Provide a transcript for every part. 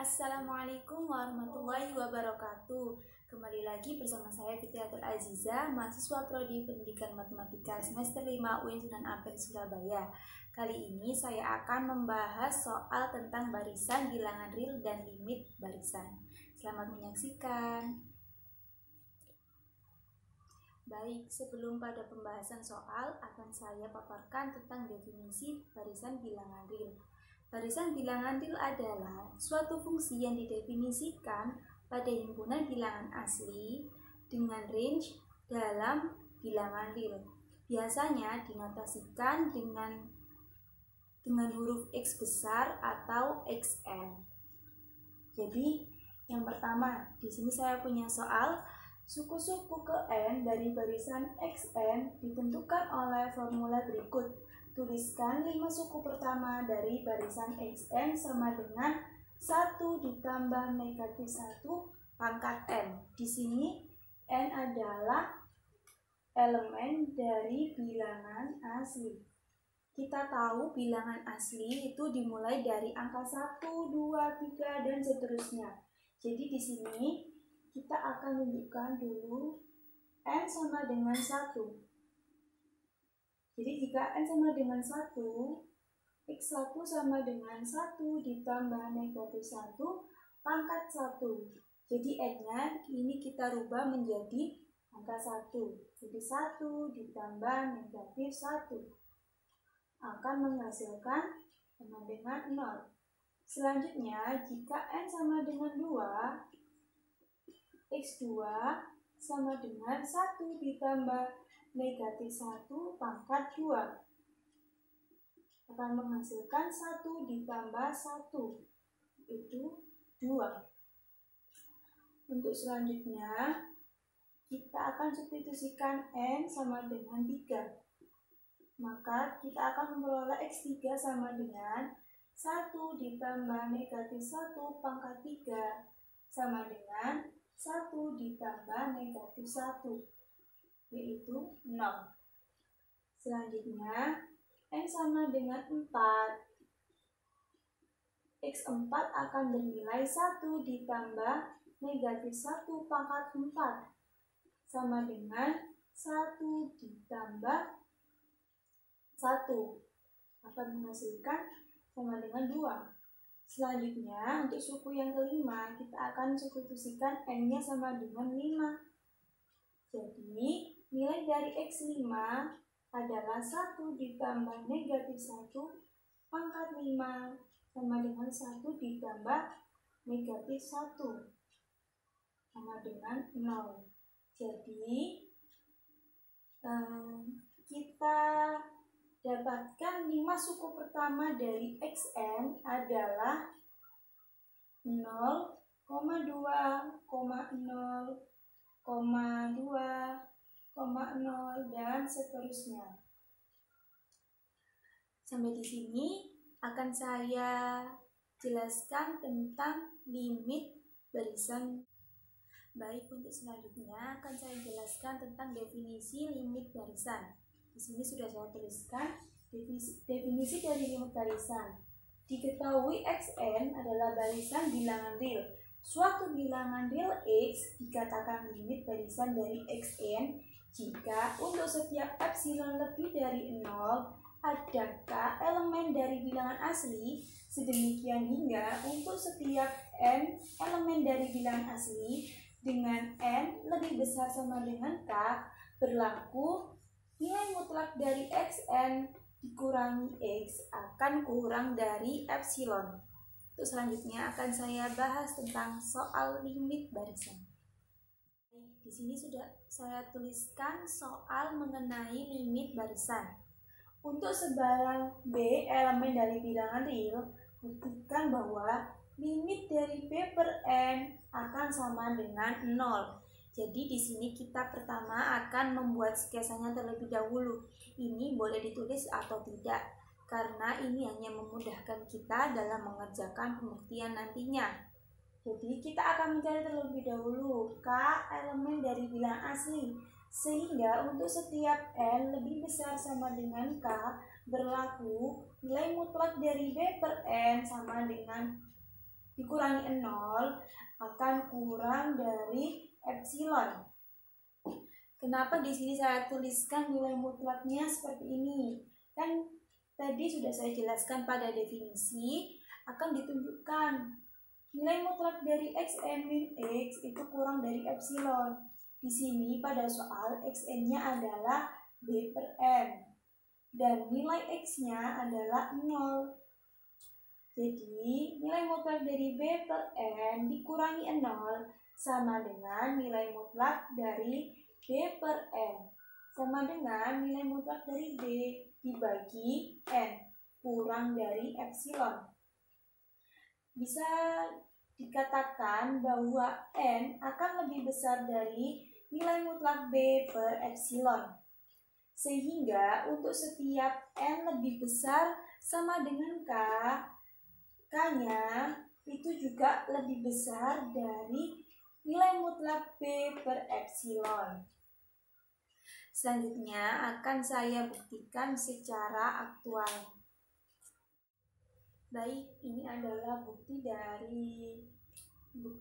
Assalamualaikum warahmatullahi wabarakatuh. Kembali lagi bersama saya Fitriatul Aziza, mahasiswa Prodi Pendidikan Matematika semester 5 UIN Sunan Ampel Surabaya. Kali ini saya akan membahas soal tentang barisan, bilangan real, dan limit barisan. Selamat menyaksikan. Baik, sebelum pada pembahasan soal, akan saya paparkan tentang definisi barisan bilangan real. Barisan bilangan real adalah suatu fungsi yang didefinisikan pada himpunan bilangan asli dengan range dalam bilangan real. Biasanya dinotasikan dengan huruf X besar atau XN. Jadi, yang pertama, di sini saya punya soal. Suku-suku ke N dari barisan XN ditentukan oleh formula berikut. Tuliskan 5 suku pertama dari barisan XN sama dengan 1 ditambah negatif 1 pangkat N. Di sini N adalah elemen dari bilangan asli. Kita tahu bilangan asli itu dimulai dari angka 1, 2, 3, dan seterusnya. Jadi di sini kita akan tunjukkan dulu N sama dengan 1. Jadi jika N sama dengan 1, X1 sama dengan 1 ditambah negatif 1 pangkat 1. Jadi N-nya ini kita rubah menjadi angka 1. Jadi 1 ditambah negatif 1 akan menghasilkan sama dengan 0. Selanjutnya, jika N sama dengan 2, X2 sama dengan 1 ditambah negatif 1 pangkat 2 akan menghasilkan 1 ditambah 1, itu 2. Untuk selanjutnya, kita akan substitusikan N sama dengan 3. Maka kita akan memperoleh X3 sama dengan 1 ditambah negatif 1 pangkat 3 sama dengan 1 ditambah negatif 1, yaitu 0. Selanjutnya, N sama dengan 4. X4 akan bernilai 1 ditambah negatif 1 pangkat 4 sama dengan 1 ditambah 1 akan menghasilkan sama dengan 2. Selanjutnya, untuk suku yang kelima, kita akan substitusikan N-nya sama dengan 5. Jadi, nilai dari X5 adalah 1 ditambah negatif 1 pangkat 5 sama dengan 1 ditambah negatif 1 sama dengan 0. Jadi, kita dapatkan 5 suku pertama dari XN adalah 0, 2, 0, 2, 0, dan seterusnya. Sampai di sini akan saya jelaskan tentang limit barisan. Baik, untuk selanjutnya akan saya jelaskan tentang definisi limit barisan. Di sini sudah saya tuliskan definisi dari limit barisan. Diketahui Xn adalah barisan bilangan real. Suatu bilangan real X dikatakan limit barisan dari Xn jika untuk setiap epsilon lebih dari 0 adakah elemen dari bilangan asli, sedemikian hingga untuk setiap n elemen dari bilangan asli dengan n lebih besar sama dengan k berlaku nilai mutlak dari Xn dikurangi X akan kurang dari epsilon. Untuk selanjutnya akan saya bahas tentang soal limit barisan. Di sini sudah saya tuliskan soal mengenai limit barisan. Untuk sebarang B elemen dari bilangan real, buktikan bahwa limit dari B per N akan sama dengan 0. Jadi di sini kita pertama akan membuat sketsanya terlebih dahulu. Ini boleh ditulis atau tidak, karena ini hanya memudahkan kita dalam mengerjakan pembuktian nantinya. Jadi kita akan mencari terlebih dahulu K elemen dari bilangan asli, sehingga untuk setiap N lebih besar sama dengan K berlaku nilai mutlak dari B per N sama dengan dikurangi 0 akan kurang dari epsilon. Kenapa di sini saya tuliskan nilai mutlaknya seperti ini? Kan tadi sudah saya jelaskan pada definisi akan ditunjukkan nilai mutlak dari xn min x itu kurang dari epsilon. Di sini pada soal xn-nya adalah b per n dan nilai x-nya adalah 0. Jadi nilai mutlak dari b per n dikurangi 0 sama dengan nilai mutlak dari b per n sama dengan nilai mutlak dari b dibagi n kurang dari epsilon. Bisa dikatakan bahwa n akan lebih besar dari nilai mutlak b per epsilon. Sehingga untuk setiap n lebih besar sama dengan k-nya itu juga lebih besar dari nilai mutlak b per epsilon. Selanjutnya akan saya buktikan secara aktual. Baik, ini adalah bukti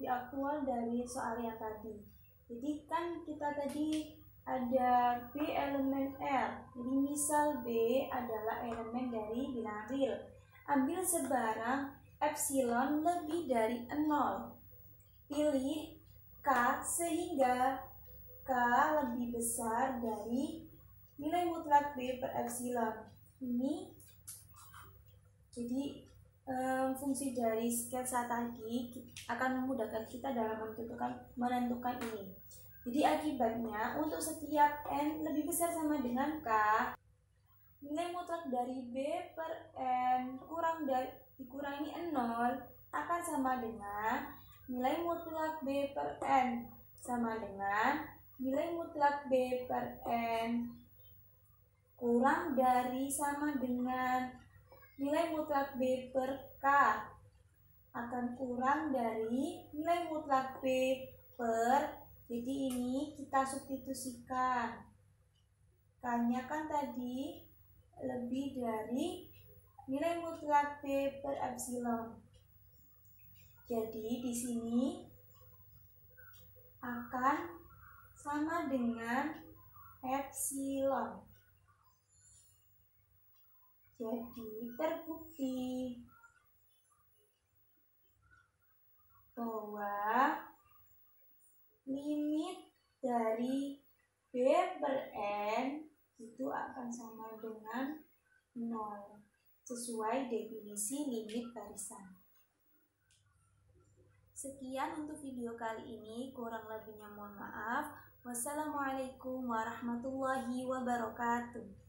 aktual dari soal yang tadi. Jadi kan kita tadi ada B elemen R. Jadi misal B adalah elemen dari bilangan real. Ambil sebarang epsilon lebih dari 0. Pilih K sehingga K lebih besar dari nilai mutlak B per epsilon. Ini jadi fungsi dari sketsa tadi akan memudahkan kita dalam menentukan ini. Jadi akibatnya untuk setiap n lebih besar sama dengan k, nilai mutlak dari b per n dikurangi 0 akan sama dengan nilai mutlak b per n sama dengan nilai mutlak b per n kurang dari sama dengan nilai mutlak b per k akan kurang dari nilai mutlak b per, jadi ini kita substitusikan. K-nya kan tadi lebih dari nilai mutlak b per epsilon. Jadi di sini akan sama dengan epsilon. Jadi terbukti bahwa limit dari b per n itu akan sama dengan 0 sesuai definisi limit barisan. Sekian untuk video kali ini, kurang lebihnya mohon maaf. Wassalamualaikum warahmatullahi wabarakatuh.